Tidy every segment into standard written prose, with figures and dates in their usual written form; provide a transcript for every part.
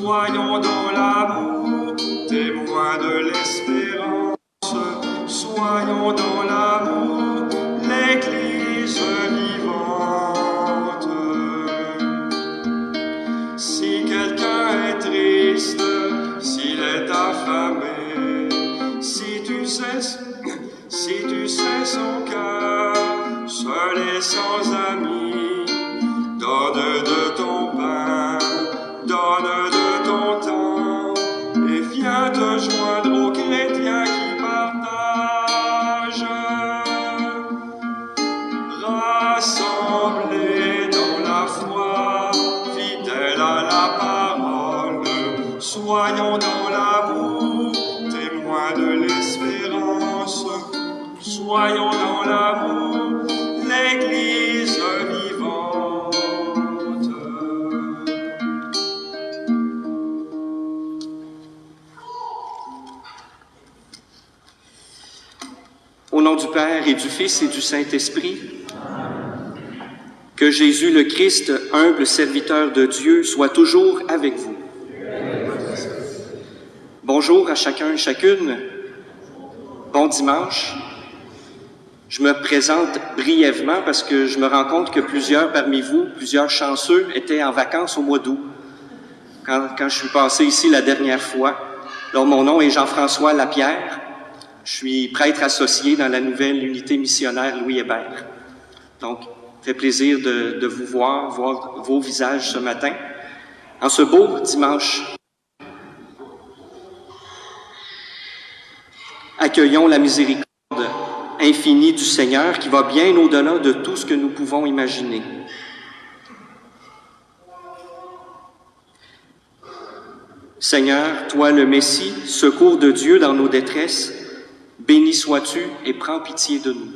soyons dans l'amour, témoins de l'espérance. Soyons dans l'amour, l'Église vivante. Si quelqu'un est triste, s'il est affamé, si tu sais son cœur, seul et sans amis, donne de ton pain, donne de ton temps, et viens te joindre aux chrétiens qui partagent. Rassemblés dans la foi, fidèles à la parole, soyons dans l'amour, témoins de l'espérance. Soyons dans l'amour, l'Église vivante. Au nom du Père et du Fils et du Saint-Esprit, que Jésus le Christ, humble serviteur de Dieu, soit toujours avec vous. Bonjour à chacun et chacune. Bon dimanche. Je me présente brièvement parce que je me rends compte que plusieurs parmi vous, plusieurs chanceux, étaient en vacances au mois d'août. Quand je suis passé ici la dernière fois. Alors, mon nom est Jean-François Lapierre. Je suis prêtre associé dans la nouvelle unité missionnaire Louis Hébert. Donc, ça fait plaisir de vous voir vos visages ce matin. En ce beau dimanche, accueillons la miséricorde infinie du Seigneur qui va bien au-delà de tout ce que nous pouvons imaginer. Seigneur, toi le Messie, secours de Dieu dans nos détresses, béni sois-tu et prends pitié de nous.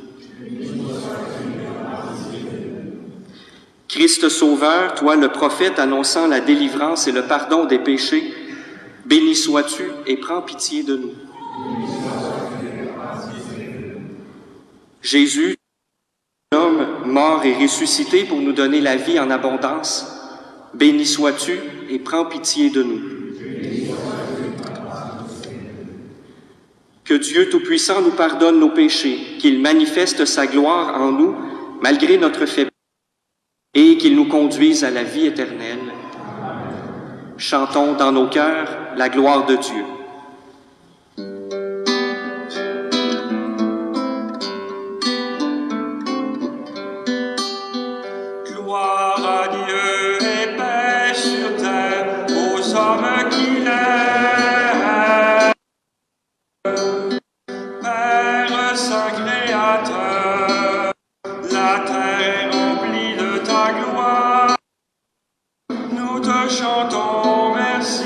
Christ Sauveur, toi le prophète annonçant la délivrance et le pardon des péchés, béni sois-tu et prends pitié de nous. Jésus, l'homme mort et ressuscité pour nous donner la vie en abondance, béni sois-tu et prends pitié de nous. Que Dieu Tout-Puissant nous pardonne nos péchés, qu'il manifeste sa gloire en nous, malgré notre faiblesse, et qu'il nous conduise à la vie éternelle. Chantons dans nos cœurs la gloire de Dieu. Gloire à Dieu et paix sur terre aux hommes qu'il aime. Père Saint Créateur, la terre est remplie de ta gloire. Nous te chantons merci,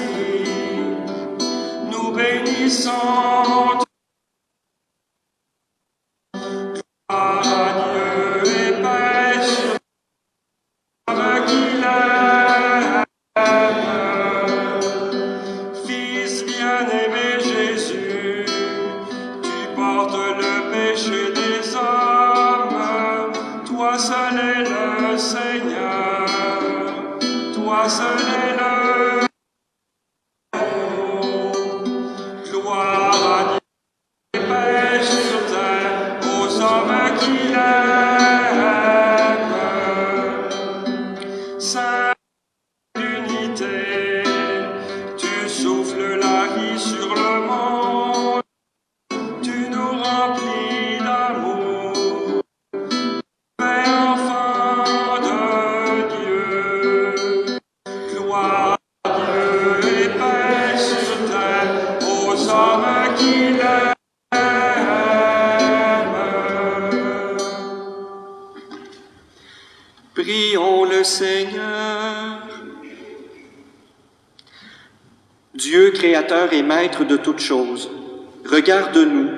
nous bénissons. Gloire à Dieu et paix sur terre qu'il aime. Fils bien-aimé Jésus, tu portes le péché des hommes. Toi seul est le Seigneur, toi seul est le gloire à Dieu et paix sur terre aux hommes qu'il aime. Sainte unité, tu souffles la vie sur le monde, tu nous remplis d'amour, Père enfant de Dieu. Gloire à Dieu et paix sur terre aux hommes qu'il aime. Prions le Seigneur. Dieu, créateur et maître de toutes choses, regarde-nous,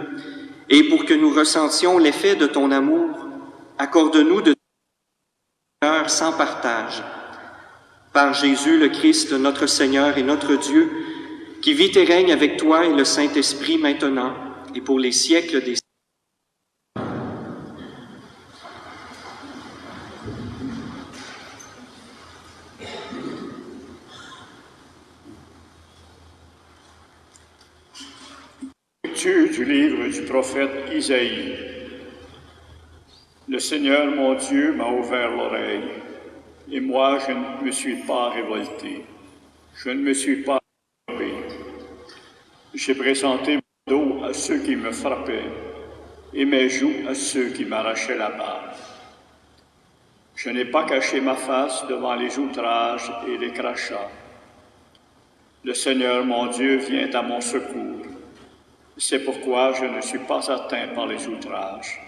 et pour que nous ressentions l'effet de ton amour, accorde-nous de ton cœur sans partage. Par Jésus le Christ, notre Seigneur et notre Dieu, qui vit et règne avec toi et le Saint-Esprit maintenant et pour les siècles des siècles. Lecture du livre du prophète Isaïe. Le Seigneur mon Dieu m'a ouvert l'oreille, et moi je ne me suis pas révolté. Je ne me suis pas trompé. J'ai présenté mon dos à ceux qui me frappaient, et mes joues à ceux qui m'arrachaient la barbe. Je n'ai pas caché ma face devant les outrages et les crachats. Le Seigneur mon Dieu vient à mon secours. C'est pourquoi je ne suis pas atteint par les outrages.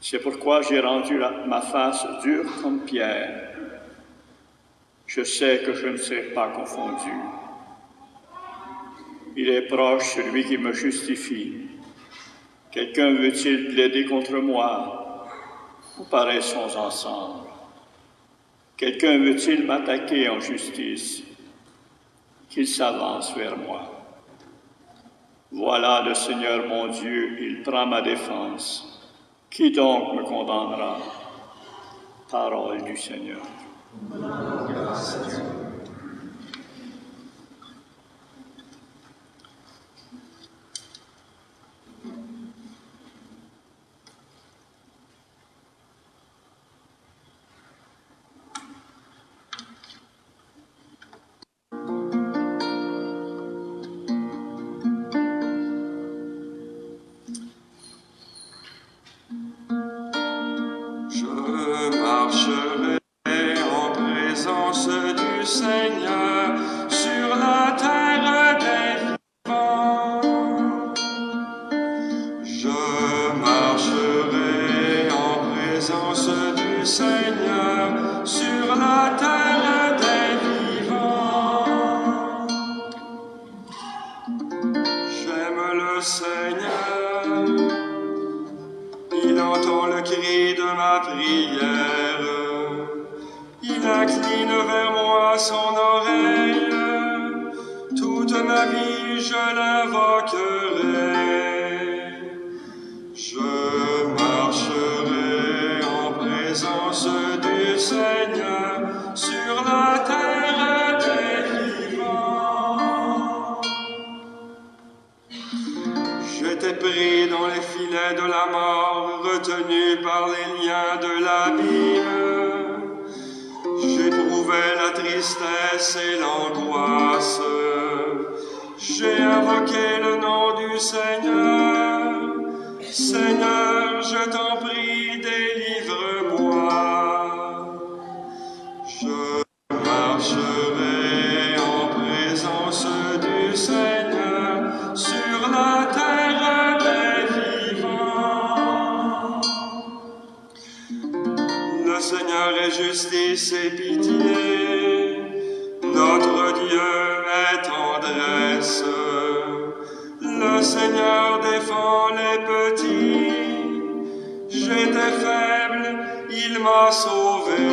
C'est pourquoi j'ai rendu ma face dure comme pierre. Je sais que je ne serai pas confondu. Il est proche celui qui me justifie. Quelqu'un veut-il plaider contre moi? Nous paraissons ensemble. Quelqu'un veut-il m'attaquer en justice? Qu'il s'avance vers moi. Voilà le Seigneur mon Dieu, il prend ma défense. Qui donc me condamnera? Parole du Seigneur. Je marcherai en présence du Seigneur sur la terre des vivants. Je marcherai en présence du Seigneur sur la terre des vivants. J'aime le Seigneur. Il entend le cri de ma prière. Il incline vers moi son oreille. Toute ma vie je l'invoquerai. Je marcherai en présence du Seigneur sur la terre des vivants. J'étais pris dans les filets de la mort, retenu par les liens de l'abîme. J'éprouvais la tristesse et l'angoisse. J'ai invoqué le nom du Seigneur. Seigneur, je t'en prie, délivre-moi. Je marcherai en présence du Seigneur sur la terre des vivants. Le Seigneur est justice et pitié, notre Dieu est tendresse. Le Seigneur défend les petits, j'étais faible, il m'a sauvé.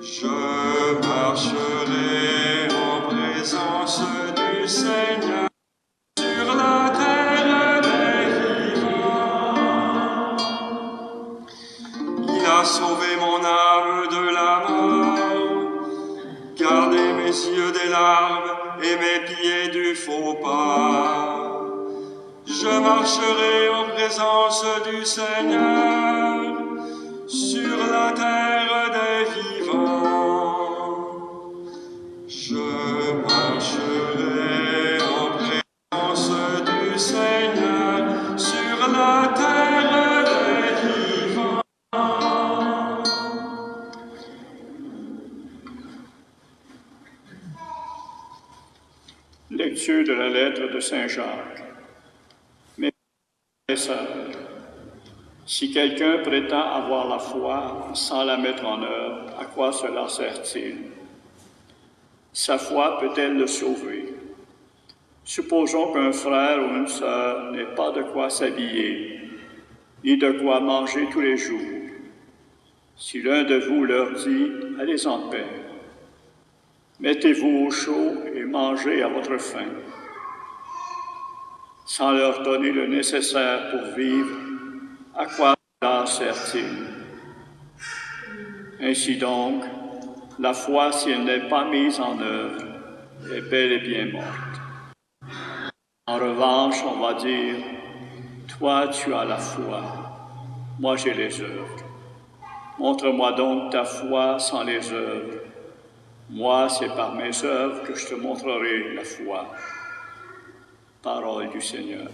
Je marcherai en présence du Seigneur sur la terre des vivants. Il a sauvé mon âme de la mort, gardé mes yeux des larmes et mes pieds du faux pas. Je marcherai en présence du Seigneur sur la terre des vivants. Je marcherai en présence du Seigneur sur la terre des vivants. Lecture de la lettre de Saint Jacques. Mes frères et sœurs, si quelqu'un prétend avoir la foi sans la mettre en œuvre, à quoi cela sert-il? Sa foi peut-elle le sauver? Supposons qu'un frère ou une sœur n'ait pas de quoi s'habiller, ni de quoi manger tous les jours. Si l'un de vous leur dit « Allez en paix », mettez-vous au chaud et mangez à votre faim, sans leur donner le nécessaire pour vivre, à quoi cela sert-il? Ainsi donc, la foi, si elle n'est pas mise en œuvre, est bel et bien morte. En revanche, on va dire, toi tu as la foi, moi j'ai les œuvres. Montre-moi donc ta foi sans les œuvres. Moi, c'est par mes œuvres que je te montrerai la foi. Parole du Seigneur.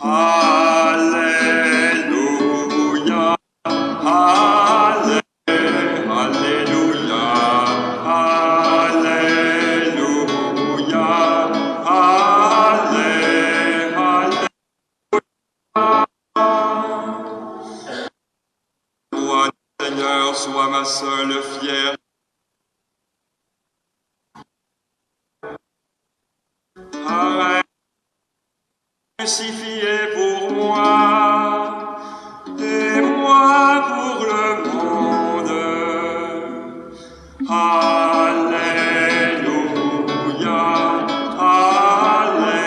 Alléluia, Alléluia, Alléluia, Alléluia. Roi Seigneur, sois ma seule fière. Arrête, crucifié pour moi, et moi pour le monde. Alléluia, Alléluia,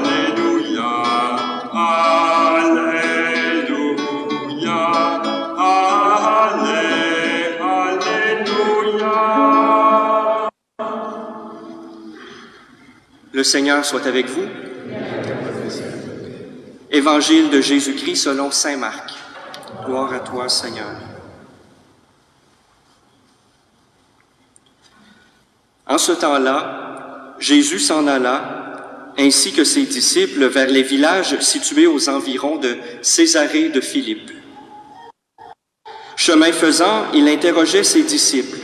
Alléluia, Alléluia. Le Seigneur soit avec vous. Évangile de Jésus-Christ selon saint Marc. Gloire à toi, Seigneur. En ce temps-là, Jésus s'en alla, ainsi que ses disciples, vers les villages situés aux environs de Césarée de Philippe. Chemin faisant, il interrogeait ses disciples.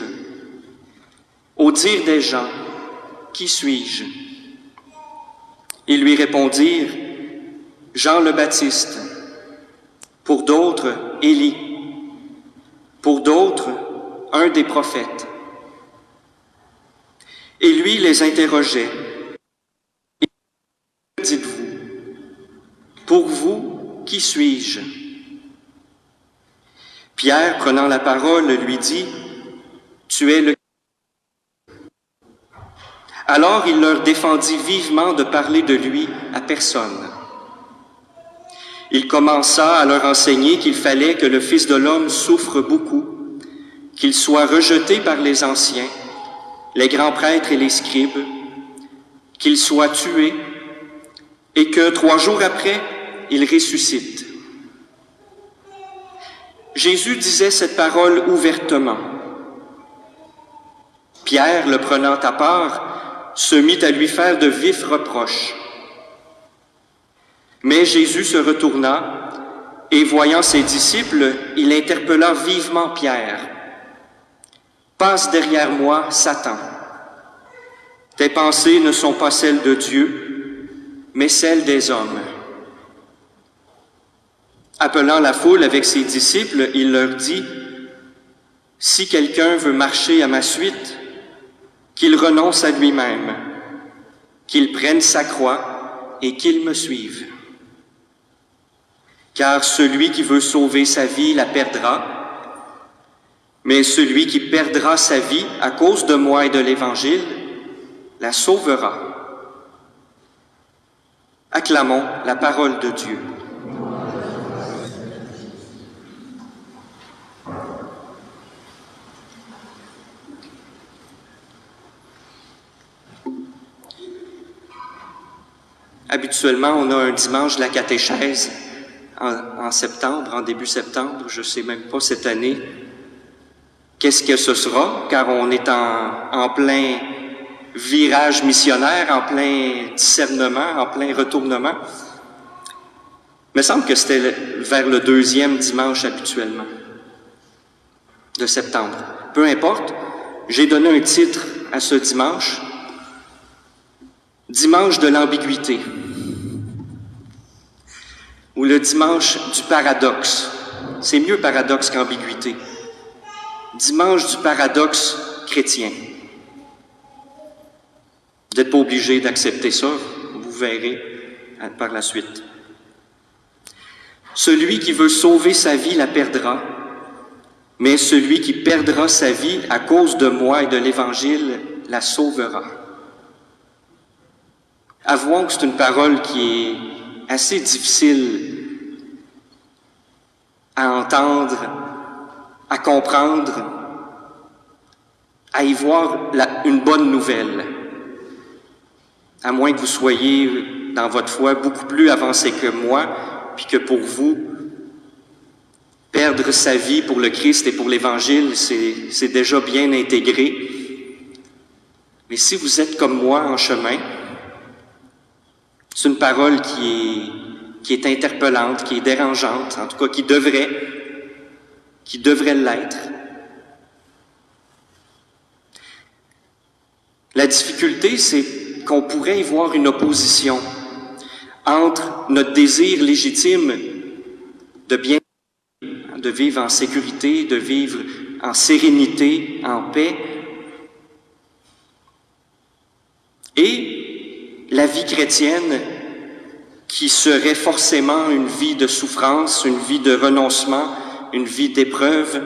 Au dire des gens, qui suis-je? Ils lui répondirent, Jean le Baptiste, pour d'autres, Élie, pour d'autres, un des prophètes. Et lui les interrogeait. Que dites-vous? Pour vous, qui suis-je? Pierre, prenant la parole, lui dit, Tu es le... Alors il leur défendit vivement de parler de lui à personne. Il commença à leur enseigner qu'il fallait que le Fils de l'homme souffre beaucoup, qu'il soit rejeté par les anciens, les grands prêtres et les scribes, qu'il soit tué, et que 3 jours après, il ressuscite. Jésus disait cette parole ouvertement. Pierre, le prenant à part, se mit à lui faire de vifs reproches. Mais Jésus se retourna, et voyant ses disciples, il interpella vivement Pierre. « Passe derrière moi, Satan. Tes pensées ne sont pas celles de Dieu, mais celles des hommes. » Appelant la foule avec ses disciples, il leur dit, « Si quelqu'un veut marcher à ma suite, qu'il renonce à lui-même, qu'il prenne sa croix et qu'il me suive. Car celui qui veut sauver sa vie la perdra, mais celui qui perdra sa vie à cause de moi et de l'Évangile la sauvera. » Acclamons la parole de Dieu. Habituellement, on a un dimanche de la catéchèse en septembre, en début septembre, je ne sais même pas cette année qu'est-ce que ce sera, car on est en plein virage missionnaire, en plein discernement, en plein retournement. Il me semble que c'était vers le 2e dimanche habituellement de septembre. Peu importe, j'ai donné un titre à ce dimanche, Dimanche de l'ambiguïté, ou le dimanche du paradoxe. C'est mieux paradoxe qu'ambiguïté. Dimanche du paradoxe chrétien. Vous n'êtes pas obligé d'accepter ça, vous verrez par la suite. Celui qui veut sauver sa vie la perdra, mais celui qui perdra sa vie à cause de moi et de l'Évangile la sauvera. Avouons que c'est une parole qui est assez difficile à entendre, à comprendre, à y voir une bonne nouvelle. À moins que vous soyez dans votre foi beaucoup plus avancé que moi, puis que pour vous, perdre sa vie pour le Christ et pour l'Évangile, c'est déjà bien intégré. Mais si vous êtes comme moi en chemin, c'est une parole qui est interpellante, qui est dérangeante, en tout cas qui devrait l'être. La difficulté, c'est qu'on pourrait y voir une opposition entre notre désir légitime de bien, de vivre en sécurité, de vivre en sérénité, en paix, et la vie chrétienne qui serait forcément une vie de souffrance, une vie de renoncement, une vie d'épreuve,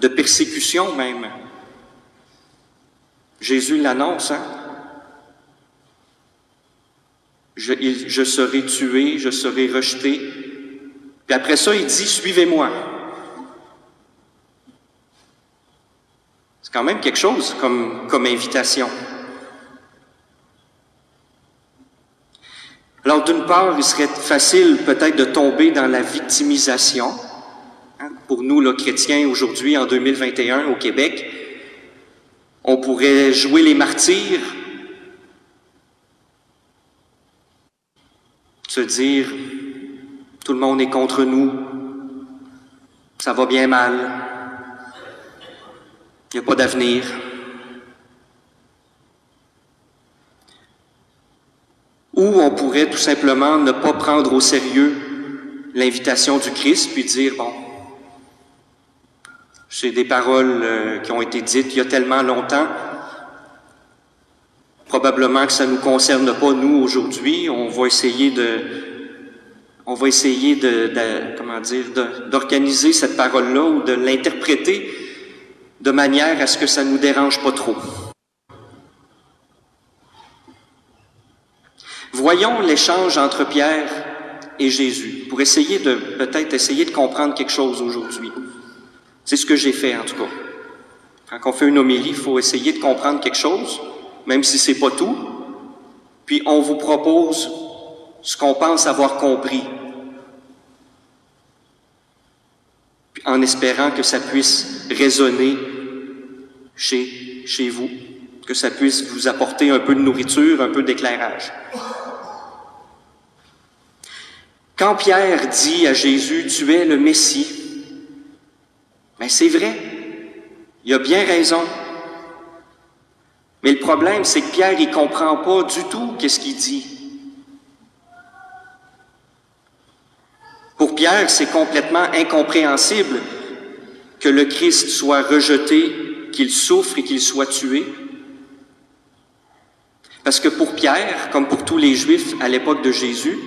de persécution même. Jésus l'annonce, hein? Je serai tué, je serai rejeté. Puis après ça, il dit, suivez-moi. C'est quand même quelque chose comme invitation. Alors, d'une part, il serait facile peut-être de tomber dans la victimisation. Hein? Pour nous, là, chrétiens, aujourd'hui, en 2021, au Québec, on pourrait jouer les martyrs, se dire, tout le monde est contre nous, ça va bien mal, il n'y a pas d'avenir. Ou on pourrait tout simplement ne pas prendre au sérieux l'invitation du Christ, puis dire, bon, c'est des paroles qui ont été dites il y a tellement longtemps, probablement que ça ne nous concerne pas, nous, aujourd'hui. On va essayer d'organiser cette parole-là ou de l'interpréter de manière à ce que ça ne nous dérange pas trop. Voyons l'échange entre Pierre et Jésus pour peut-être essayer de comprendre quelque chose aujourd'hui. C'est ce que j'ai fait, en tout cas. Quand on fait une homélie, il faut essayer de comprendre quelque chose, même si c'est pas tout. Puis on vous propose ce qu'on pense avoir compris, en espérant que ça puisse résonner chez vous, que ça puisse vous apporter un peu de nourriture, un peu d'éclairage. Quand Pierre dit à Jésus, « Tu es le Messie », ben c'est vrai, il a bien raison. Mais le problème, c'est que Pierre, il comprend pas du tout qu'est-ce qu'il dit. Pour Pierre, c'est complètement incompréhensible que le Christ soit rejeté, qu'il souffre et qu'il soit tué. Parce que pour Pierre, comme pour tous les Juifs à l'époque de Jésus,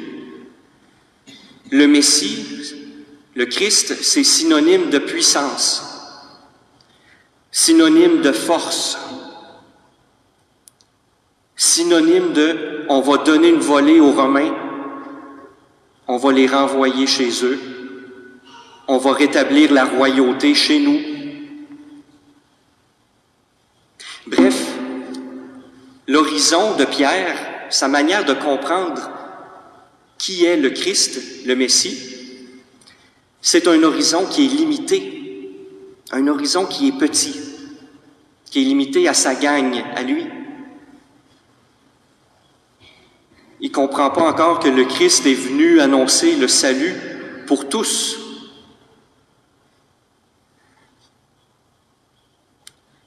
le Messie, le Christ, c'est synonyme de puissance, synonyme de force, synonyme de « on va donner une volée aux Romains, on va les renvoyer chez eux, on va rétablir la royauté chez nous ». Bref, l'horizon de Pierre, sa manière de comprendre qui est le Christ, le Messie, c'est un horizon qui est limité, un horizon qui est petit, qui est limité à sa gagne, à lui. Il ne comprend pas encore que le Christ est venu annoncer le salut pour tous.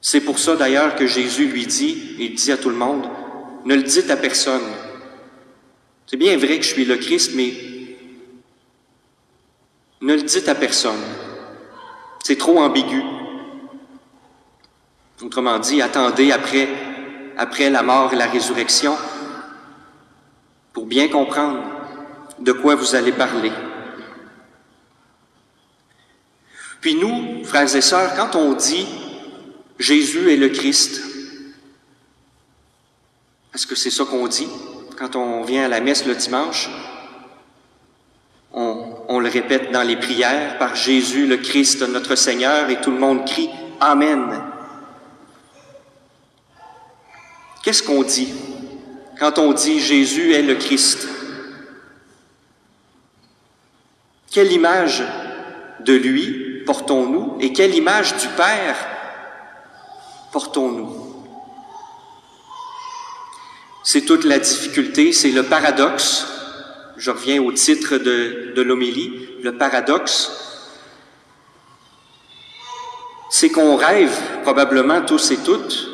C'est pour ça d'ailleurs que Jésus lui dit, et il dit à tout le monde, ne le dites à personne. C'est bien vrai que je suis le Christ, mais ne le dites à personne. C'est trop ambigu. Autrement dit, attendez après la mort et la résurrection pour bien comprendre de quoi vous allez parler. Puis nous, frères et sœurs, quand on dit Jésus est le Christ, parce que c'est ça qu'on dit quand on vient à la messe le dimanche, on On le répète dans les prières, par Jésus le Christ notre Seigneur, et tout le monde crie « Amen ». Qu'est-ce qu'on dit quand on dit « Jésus est le Christ » ? Quelle image de lui portons-nous et quelle image du Père portons-nous? C'est toute la difficulté, c'est le paradoxe. Je reviens au titre de l'homélie, le paradoxe. C'est qu'on rêve, probablement tous et toutes,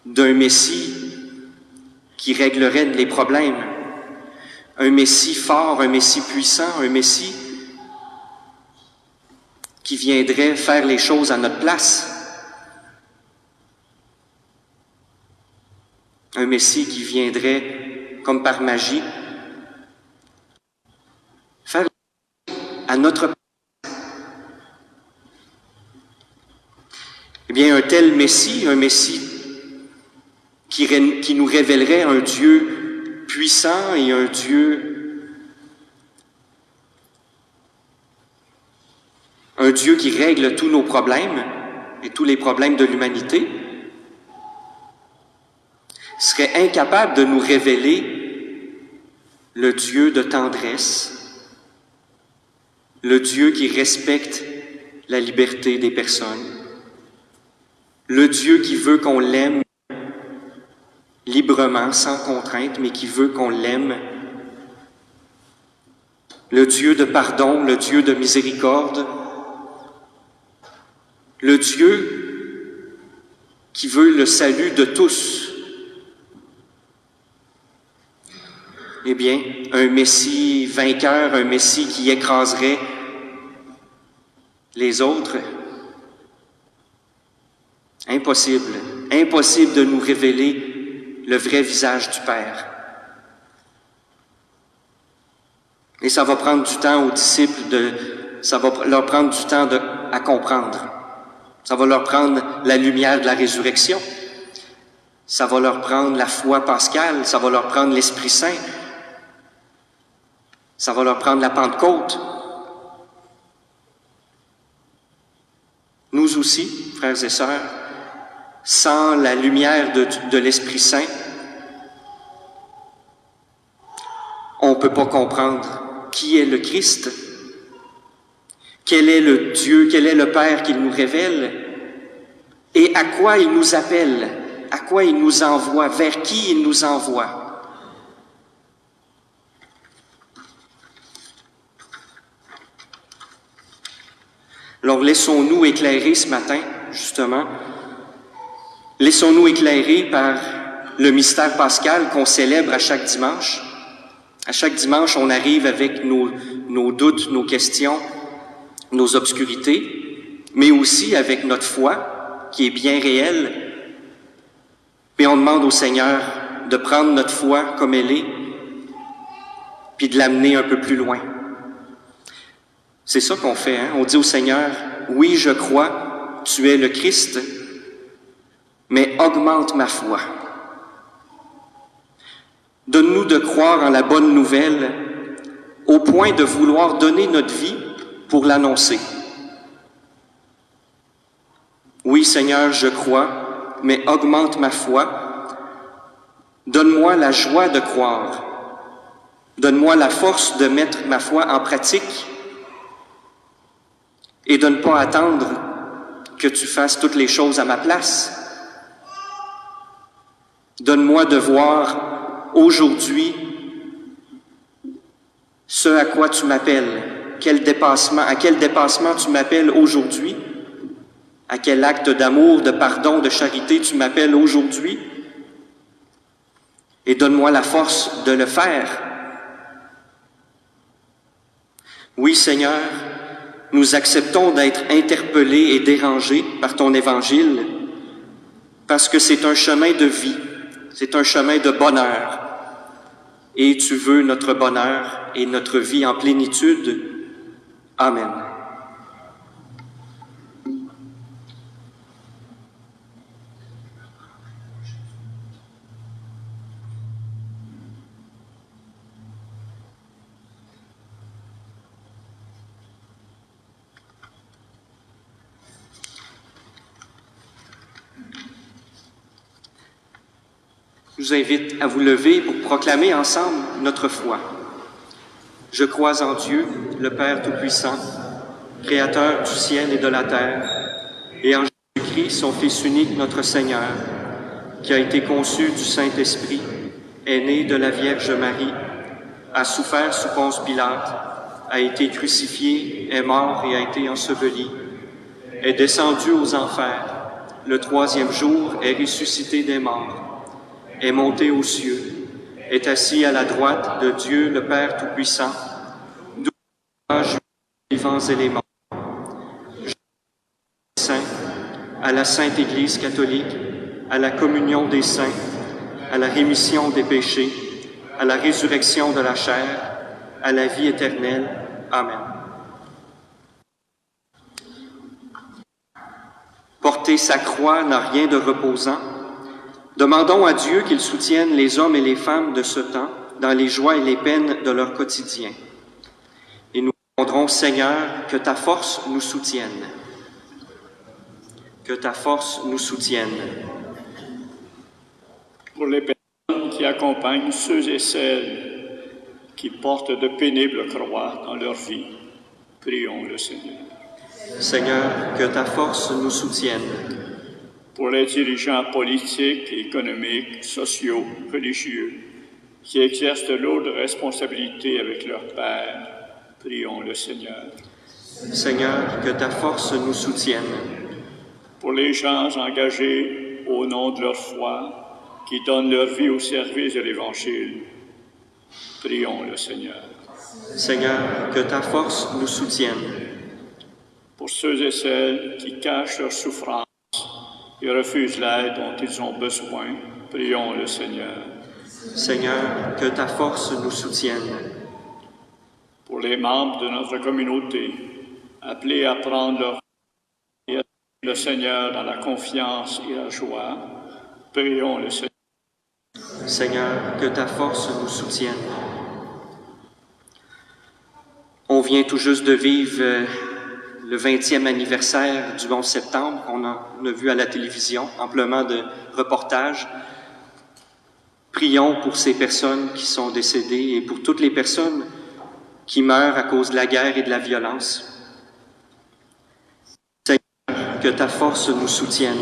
d'un Messie qui réglerait les problèmes. Un Messie fort, un Messie puissant, un Messie qui viendrait faire les choses à notre place. Un Messie qui viendrait, comme par magie, faire à notre place. Eh bien, un tel Messie, un Messie qui nous révélerait un Dieu puissant et un Dieu qui règle tous nos problèmes et tous les problèmes de l'humanité, serait incapable de nous révéler le Dieu de tendresse, le Dieu qui respecte la liberté des personnes, le Dieu qui veut qu'on l'aime librement, sans contrainte, mais qui veut qu'on l'aime. Le Dieu de pardon, le Dieu de miséricorde, le Dieu qui veut le salut de tous. Eh bien, un Messie vainqueur, un Messie qui écraserait les autres, impossible, impossible de nous révéler le vrai visage du Père. Et ça va prendre du temps aux disciples ça va leur prendre du temps à comprendre. Ça va leur prendre la lumière de la résurrection. Ça va leur prendre la foi pascale. Ça va leur prendre l'Esprit Saint. Ça va leur prendre la Pentecôte. Nous aussi, frères et sœurs, sans la lumière de l'Esprit Saint, on ne peut pas comprendre qui est le Christ, quel est le Dieu, quel est le Père qu'il nous révèle, et à quoi il nous appelle, à quoi il nous envoie, vers qui il nous envoie. Alors laissons-nous éclairer ce matin, justement, laissons-nous éclairer par le mystère pascal qu'on célèbre à chaque dimanche. À chaque dimanche, on arrive avec nos doutes, nos questions, nos obscurités, mais aussi avec notre foi, qui est bien réelle. Et on demande au Seigneur de prendre notre foi comme elle est, puis de l'amener un peu plus loin. C'est ça qu'on fait, hein? On dit au Seigneur, oui, je crois, tu es le Christ, mais augmente ma foi. Donne-nous de croire en la bonne nouvelle au point de vouloir donner notre vie pour l'annoncer. Oui, Seigneur, je crois, mais augmente ma foi. Donne-moi la joie de croire. Donne-moi la force de mettre ma foi en pratique et de ne pas attendre que tu fasses toutes les choses à ma place. Donne-moi de voir aujourd'hui ce à quoi tu m'appelles, à quel dépassement tu m'appelles aujourd'hui, à quel acte d'amour, de pardon, de charité tu m'appelles aujourd'hui, et donne-moi la force de le faire. Oui, Seigneur, nous acceptons d'être interpellés et dérangés par ton Évangile, parce que c'est un chemin de vie, c'est un chemin de bonheur, et tu veux notre bonheur et notre vie en plénitude. Amen. Je vous invite à vous lever pour proclamer ensemble notre foi. Je crois en Dieu, le Père Tout-Puissant, Créateur du ciel et de la terre, et en Jésus-Christ, son Fils unique, notre Seigneur, qui a été conçu du Saint-Esprit, est né de la Vierge Marie, a souffert sous Ponce Pilate, a été crucifié, est mort et a été enseveli, est descendu aux enfers, le troisième jour est ressuscité des morts, est monté aux cieux, est assis à la droite de Dieu le Père Tout-Puissant, d'où il jugera les vivants et les morts. Je suis saint, à la Sainte Église catholique, à la communion des saints, à la rémission des péchés, à la résurrection de la chair, à la vie éternelle. Amen. Porter sa croix n'a rien de reposant. Demandons à Dieu qu'il soutienne les hommes et les femmes de ce temps dans les joies et les peines de leur quotidien. Et nous demanderons, Seigneur, que ta force nous soutienne. Que ta force nous soutienne. Pour les personnes qui accompagnent ceux et celles qui portent de pénibles croix dans leur vie, prions le Seigneur. Seigneur, que ta force nous soutienne. Pour les dirigeants politiques, économiques, sociaux, religieux, qui exercent de lourdes responsabilités avec leur Père, prions le Seigneur. Seigneur, que ta force nous soutienne. Pour les gens engagés au nom de leur foi, qui donnent leur vie au service de l'Évangile, prions le Seigneur. Seigneur, que ta force nous soutienne. Pour ceux et celles qui cachent leur souffrance et refusent l'aide dont ils ont besoin, prions le Seigneur. Seigneur, que ta force nous soutienne. Pour les membres de notre communauté, appelés à prendre leur vie et à servir le Seigneur dans la confiance et la joie, prions le Seigneur. Seigneur, que ta force nous soutienne. On vient tout juste de vivre le 20e anniversaire du 11 septembre. On a vu à la télévision amplement de reportages. Prions pour ces personnes qui sont décédées et pour toutes les personnes qui meurent à cause de la guerre et de la violence. Seigneur, que ta force nous soutienne.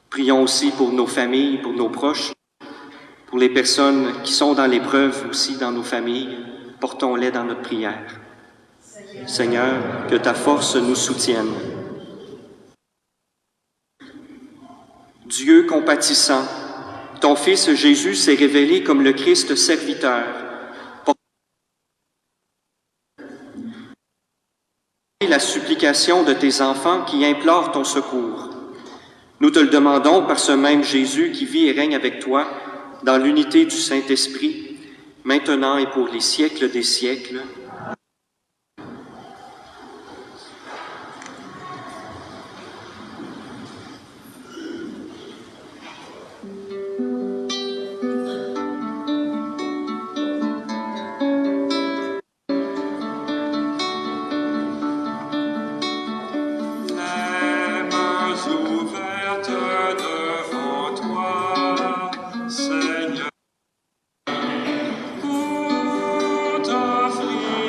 Prions aussi pour nos familles, pour nos proches, pour les personnes qui sont dans l'épreuve aussi dans nos familles. Portons-les dans notre prière. Seigneur, que ta force nous soutienne. Dieu compatissant, ton Fils Jésus s'est révélé comme le Christ serviteur. La supplication de tes enfants qui implorent ton secours. Nous te le demandons par ce même Jésus qui vit et règne avec toi dans l'unité du Saint-Esprit, maintenant et pour les siècles des siècles. Seigneur, pour t'offrir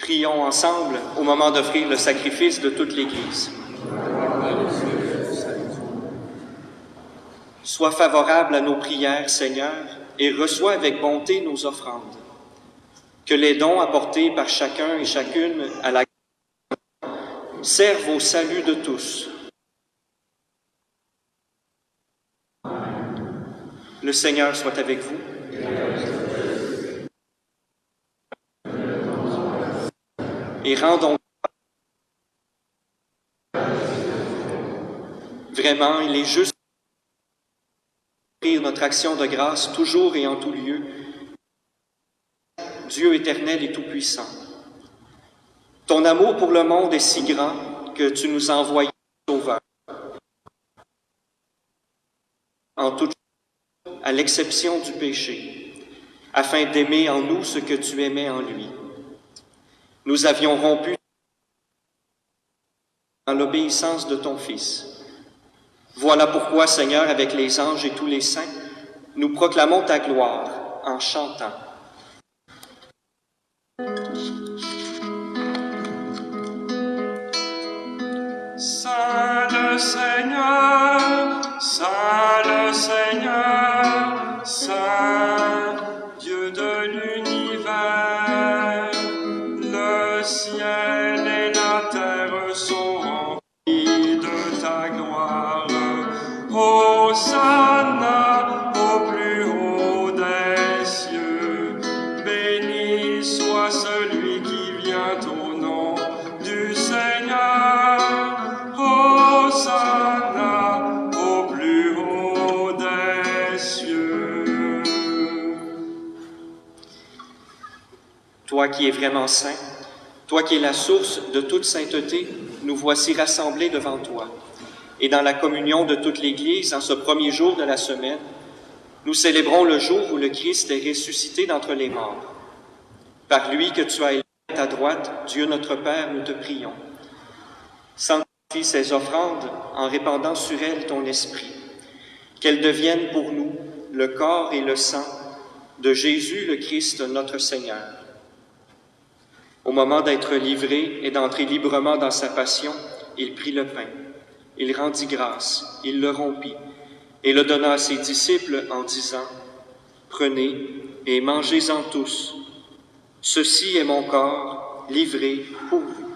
Prions ensemble au moment d'offrir le sacrifice de toute l'Église. Sois favorable à nos prières, Seigneur, et reçois avec bonté nos offrandes. Que les dons apportés par chacun et chacune à la servent au salut de tous. Le Seigneur soit avec vous. Et rendons vraiment, il est juste d'offrir notre action de grâce toujours et en tout lieu. Dieu éternel et tout-puissant. Ton amour pour le monde est si grand que tu nous as envoyé Sauveur. En toute chose, à l'exception du péché, afin d'aimer en nous ce que tu aimais en lui. Nous avions rompu dans l'obéissance de ton Fils. Voilà pourquoi, Seigneur, avec les anges et tous les saints, nous proclamons ta gloire en chantant. Saint le Seigneur, Saint le Seigneur, Saint Dieu de l'univers, le ciel et la terre sont remplis de ta gloire. Hosanna au plus haut des cieux, béni soit celui qui vient au nom du Seigneur. Hosanna au plus haut des cieux. Toi qui es vraiment saint, toi qui es la source de toute sainteté, nous voici rassemblés devant toi. Et dans la communion de toute l'Église, en ce premier jour de la semaine, nous célébrons le jour où le Christ est ressuscité d'entre les morts. Par lui que tu as élevé à ta droite, Dieu notre Père, nous te prions. Sanctifie ces offrandes en répandant sur elles ton esprit, qu'elles deviennent pour nous le corps et le sang de Jésus le Christ notre Seigneur. Au moment d'être livré et d'entrer librement dans sa passion, il prit le pain. Il rendit grâce, il le rompit et le donna à ses disciples en disant « Prenez et mangez-en tous. Ceci est mon corps livré pour vous. »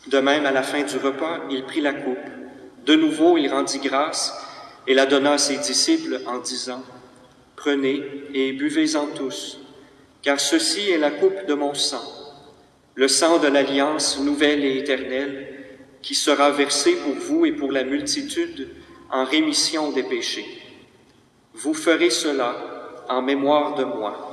De même, à la fin du repas, il prit la coupe. De nouveau, il rendit grâce et la donna à ses disciples en disant « Prenez et buvez-en tous, car ceci est la coupe de mon sang, le sang de l'alliance nouvelle et éternelle, qui sera versé pour vous et pour la multitude en rémission des péchés. Vous ferez cela en mémoire de moi. »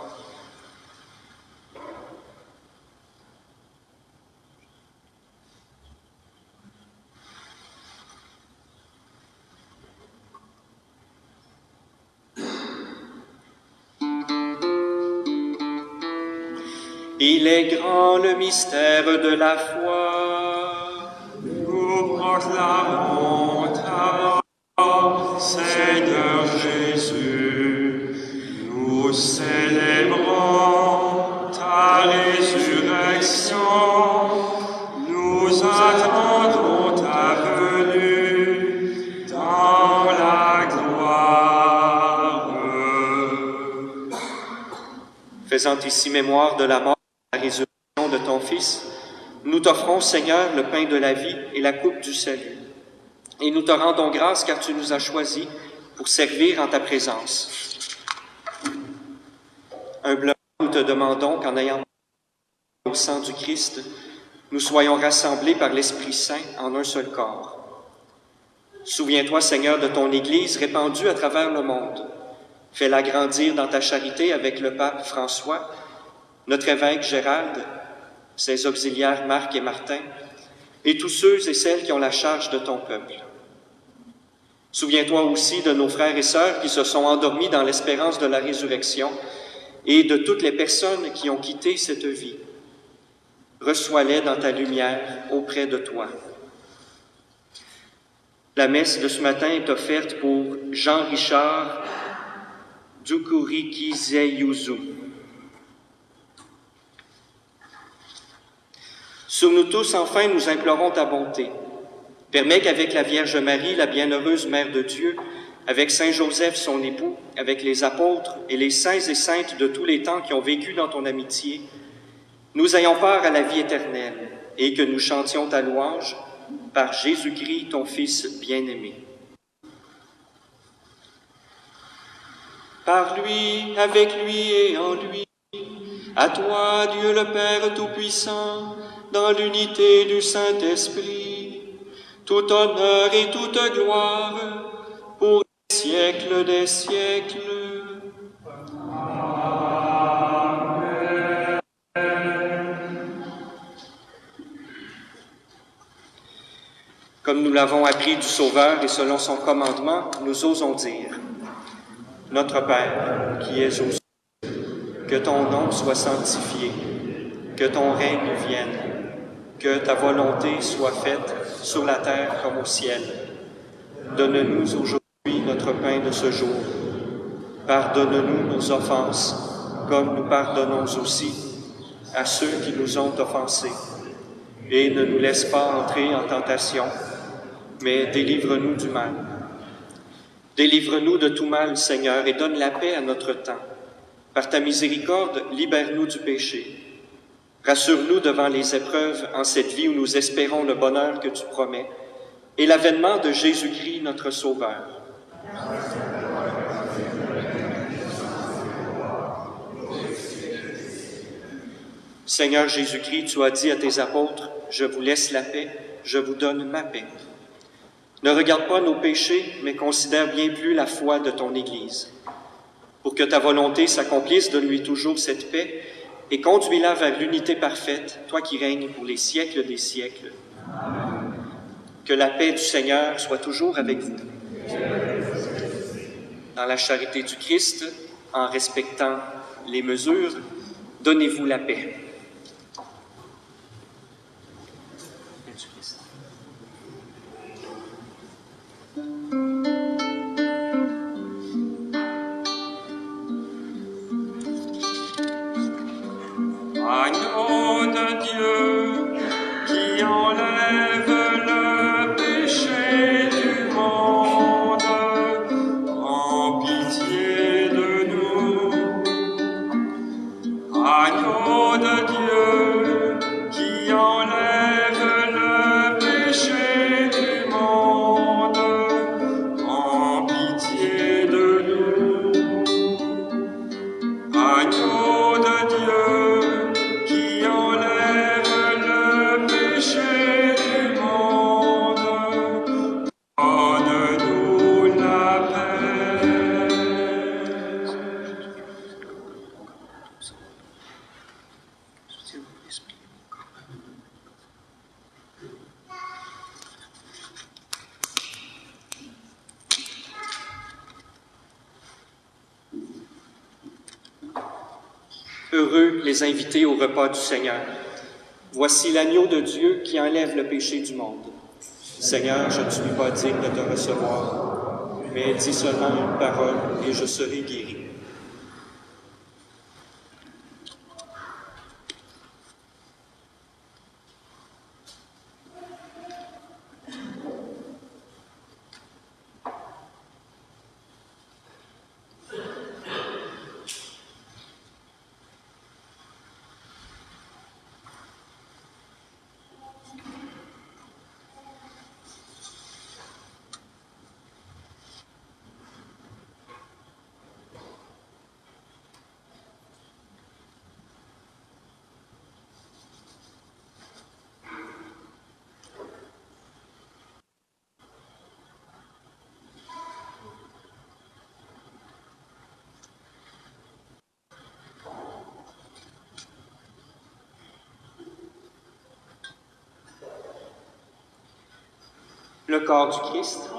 Il est grand le mystère de la foi. Nous proclamons ta mort, Seigneur Jésus. Nous célébrons ta résurrection. Nous attendons ta venue dans la gloire. Faisant ici mémoire de la mort, la résurrection de ton Fils, nous t'offrons, Seigneur, le pain de la vie et la coupe du salut. Et nous te rendons grâce car tu nous as choisis pour servir en ta présence. Humblement, nous te demandons qu'en ayant au sang du Christ, nous soyons rassemblés par l'Esprit Saint en un seul corps. Souviens-toi, Seigneur, de ton Église répandue à travers le monde. Fais-la grandir dans ta charité avec le pape François, notre évêque Gérald, ses auxiliaires Marc et Martin, et tous ceux et celles qui ont la charge de ton peuple. Souviens-toi aussi de nos frères et sœurs qui se sont endormis dans l'espérance de la résurrection et de toutes les personnes qui ont quitté cette vie. reçois-les dans ta lumière auprès de toi. La messe de ce matin est offerte pour Jean-Richard Dukuri-Kizeyuzu. Sur nous tous, enfin, nous implorons ta bonté. Permets qu'avec la Vierge Marie, la bienheureuse Mère de Dieu, avec Saint Joseph, son époux, avec les apôtres et les saints et saintes de tous les temps qui ont vécu dans ton amitié, nous ayons part à la vie éternelle et que nous chantions ta louange par Jésus-Christ, ton Fils bien-aimé. Par lui, avec lui et en lui, à toi, Dieu le Père Tout-Puissant, dans l'unité du Saint-Esprit, tout honneur et toute gloire pour les siècles des siècles. Comme nous l'avons appris du Sauveur et selon son commandement, nous osons dire: Notre Père, qui es aux cieux, que ton nom soit sanctifié, que ton règne vienne, que ta volonté soit faite sur la terre comme au ciel. Donne-nous aujourd'hui notre pain de ce jour. Pardonne-nous nos offenses, comme nous pardonnons aussi à ceux qui nous ont offensés. Et ne nous laisse pas entrer en tentation, mais délivre-nous du mal. Délivre-nous de tout mal, Seigneur, et donne la paix à notre temps. Par ta miséricorde, libère-nous du péché. Rassure-nous devant les épreuves en cette vie où nous espérons le bonheur que tu promets et l'avènement de Jésus-Christ, notre Sauveur. Seigneur Jésus-Christ, tu as dit à tes apôtres: « Je vous laisse la paix, je vous donne ma paix. » Ne regarde pas nos péchés, mais considère bien plus la foi de ton Église. Pour que ta volonté s'accomplisse, donne-lui toujours cette paix et conduis-la vers l'unité parfaite, toi qui règnes pour les siècles des siècles. Amen. Que la paix du Seigneur soit toujours avec vous. Dans la charité du Christ, en respectant les mesures, donnez-vous la paix. Agneau de Dieu, qui enlève le péché du monde, en pitié de nous. Agneau de Dieu, qui enlève le péché du monde, en pitié de nous. Agneau de Dieu, qui enlève le péché du monde, donne-nous la paix. Heureux les invités au repas du Seigneur. Voici l'agneau de Dieu qui enlève le péché du monde. Seigneur, je ne suis pas digne de te recevoir, mais dis seulement une parole et je serai guéri. Le corps du Christ.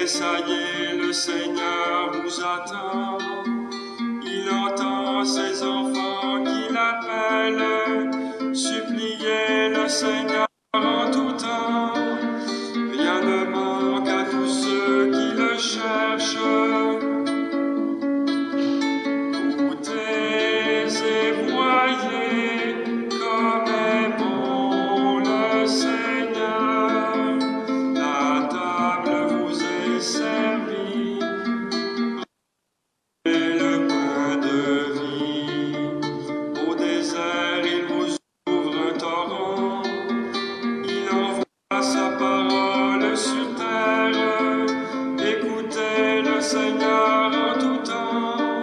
Tressaillez, le Seigneur vous attend. Il entend ses enfants qui l'appellent. Suppliez le Seigneur en tout temps. Rien ne manque à tous ceux qui le cherchent. Goûtez et voyez comme est bon le Seigneur. La table vous est servie. Et le pain de vie. Au désert, il vous ouvre un torrent. Il envoie sa parole sur terre. Écoutez le Seigneur en tout temps.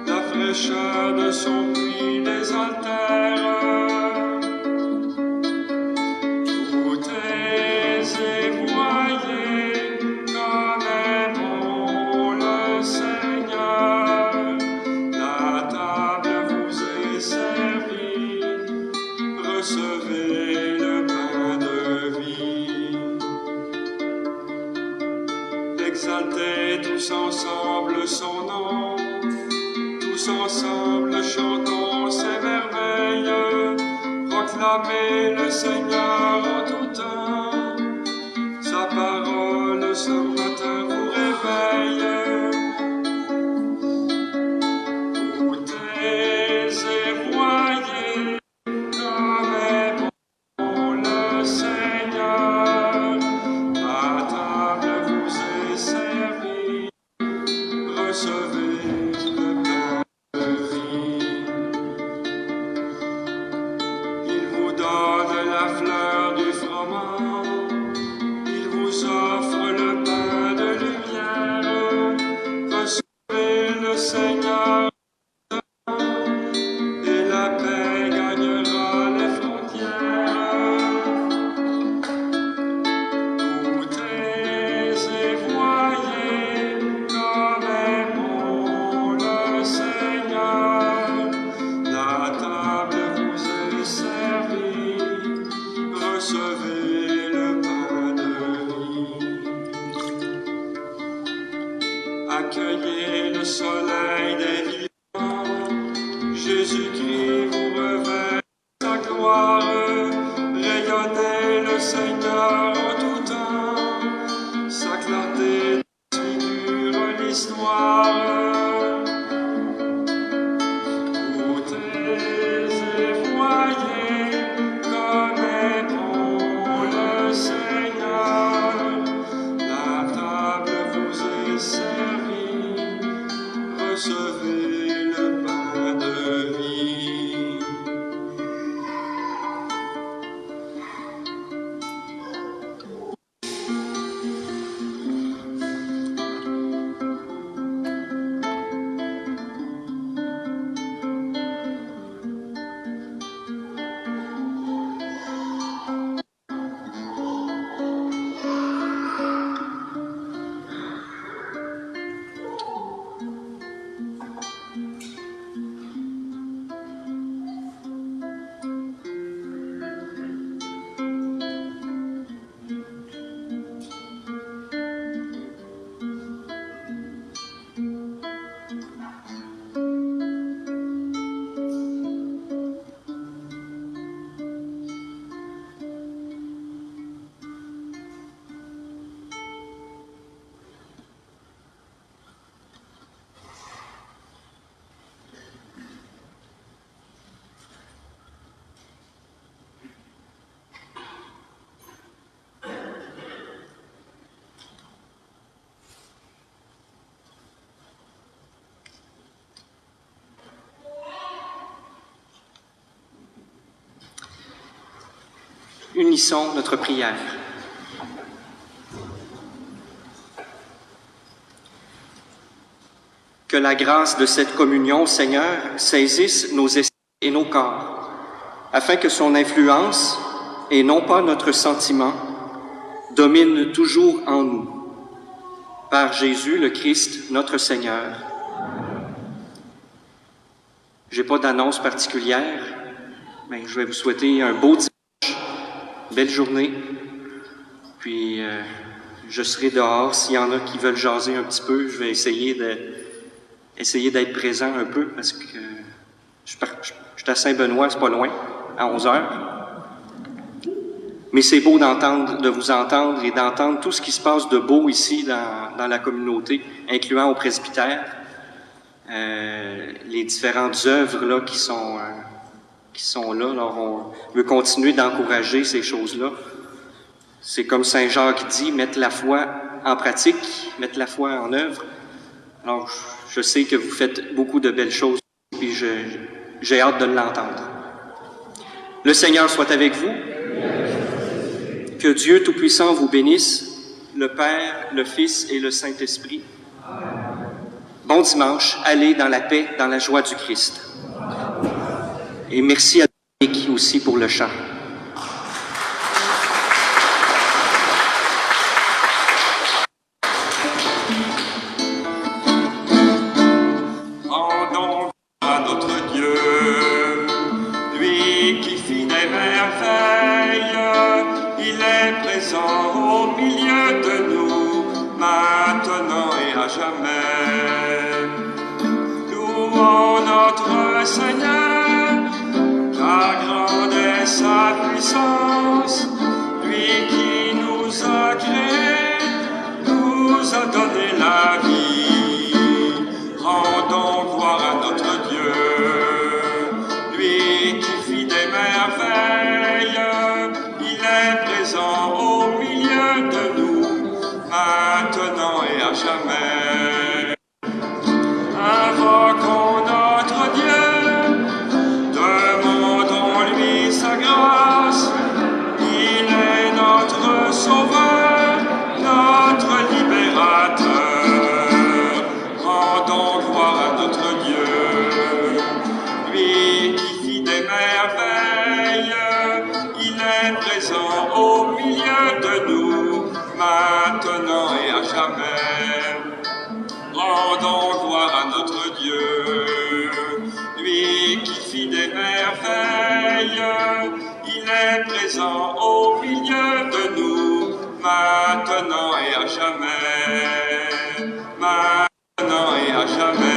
La fraîcheur de son puits désaltère. Goûtez et voyez comme est bon le Seigneur. La table vous est servie. Recevez le pain de vie. Exaltez tous ensemble son nom. Tous ensemble chantons ses merveilles. Proclamez le Seigneur en tout temps. Sa parole ce matin vous réveille. Goûtez et voyez comme est bon le Seigneur. La table vous est servie. Recevez le pain de vie. Il vous donne la fleur du froment. Il vous offre le pain de lumière. Recevez le Seigneur et la paix gagnera les frontières. Goûtez et voyez comme est bon le Seigneur. La table vous est servie. Recevez le pain de vie. Accueillez le soleil des vivants. Jésus-Christ vous revêt sa gloire. Rayonnez le Seigneur en tout temps. Sa clarté transfigure l'histoire. Goûtez et voyez comme est bon le Seigneur. La table vous est servie. Recevez le pain de vie. Unissons notre prière. Que la grâce de cette communion, Seigneur, saisisse nos esprits et nos corps, afin que son influence, et non pas notre sentiment, domine toujours en nous. Par Jésus le Christ, notre Seigneur. Je n'ai pas d'annonce particulière, mais je vais vous souhaiter un beau dimanche, belle journée, puis je serai dehors. S'il y en a qui veulent jaser un petit peu, je vais essayer d'être présent un peu parce que je suis à Saint-Benoît, c'est pas loin, à 11h. Mais c'est beau de vous entendre et d'entendre tout ce qui se passe de beau ici dans la communauté, incluant au presbytère, les différentes œuvres là, qui sont là. Alors on veut continuer d'encourager ces choses-là. C'est comme Saint Jacques dit, mettre la foi en pratique, mettre la foi en œuvre. Alors je sais que vous faites beaucoup de belles choses, puis j'ai hâte de l'entendre. Le Seigneur soit avec vous. Que Dieu Tout-Puissant vous bénisse, le Père, le Fils et le Saint-Esprit. Bon dimanche, allez dans la paix, dans la joie du Christ. Et merci à Dominique aussi pour le chant. Rendons à notre Dieu, lui qui fit des merveilles. Il est présent au milieu de nous, maintenant et à jamais. Louons notre Seigneur, car grande est sa puissance. Lui qui nous a créés, nous a donné la vie. Rendons gloire à notre Dieu, lui qui fit des merveilles. Il est présent au milieu de nous, maintenant et à jamais. Invoquons notre Dieu, demandons-lui sa grâce. Il est notre Sauveur, notre Libérateur. Rendons gloire à notre Dieu, lui qui fit des merveilles. Il est présent au milieu de nous, maintenant et à jamais. Rendons gloire à notre Dieu, lui qui fit des merveilles. Il est présent au milieu de nous, maintenant et à jamais. Maintenant et à jamais.